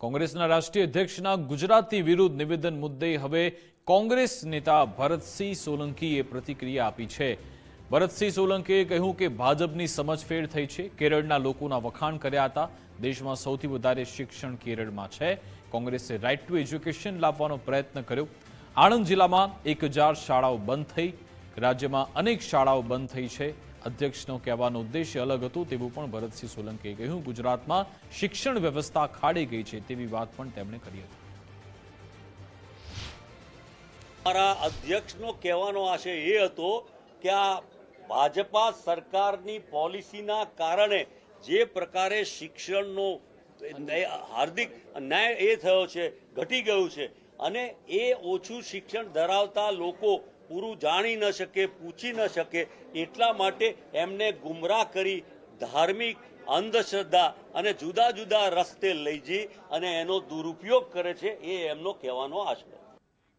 કોંગ્રેસના રાષ્ટ્રીય અધ્યક્ષના ગુજરાતી વિરુદ્ધ નિવેદન મુદ્દે હવે કોંગ્રેસ નેતા ભરતસિંહ સોલંકીએ પ્રતિક્રિયા આપી છે। ભરતસિંહ સોલંકીએ કહ્યું કે ભાજપની સમજફેર થઈ છે। કેરળના લોકોના વખાણ કર્યા હતા। દેશમાં સૌથી વધારે શિક્ષણ કેરળમાં છે। કોંગ્રેસે રાઇટ ટુ એજ્યુકેશન લાવવાનો પ્રયત્ન કર્યો। આણંદ જિલ્લામાં 1000 શાળાઓ બંધ થઈ। રાજ્યમાં અનેક શાળાઓ બંધ થઈ છે। અધ્યક્ષનો કહેવાનો ઉદ્દેશ્ય અલગ હતો તેવું પણ ભરતસિંહ સોલંકીએ કહ્યું। ગુજરાતમાં શિક્ષણ વ્યવસ્થા ખાડી ગઈ છે તેવી વાત પણ તેમણે કરી હતી। અમારા અધ્યક્ષનો કહેવાનો આશય એ હતો કે આ ભાજપા સરકારની પોલિસીના કારણે જે પ્રકારે શિક્ષણનો હાર્દિક ન્યાય એ થયો છે, ઘટી ગયું છે અને એ ઓછું શિક્ષણ ધરાવતા લોકો પૂરું જાણી ન શકે, પૂછી ન શકે, એટલા માટે એમને ગુમરાહ કરી ધાર્મિક અંધશ્રદ્ધા અને જુદા જુદા રસ્તે લઈ જઈ અને એનો દુરુપયોગ કરે છે, એ એમનો કહેવાનો આશય।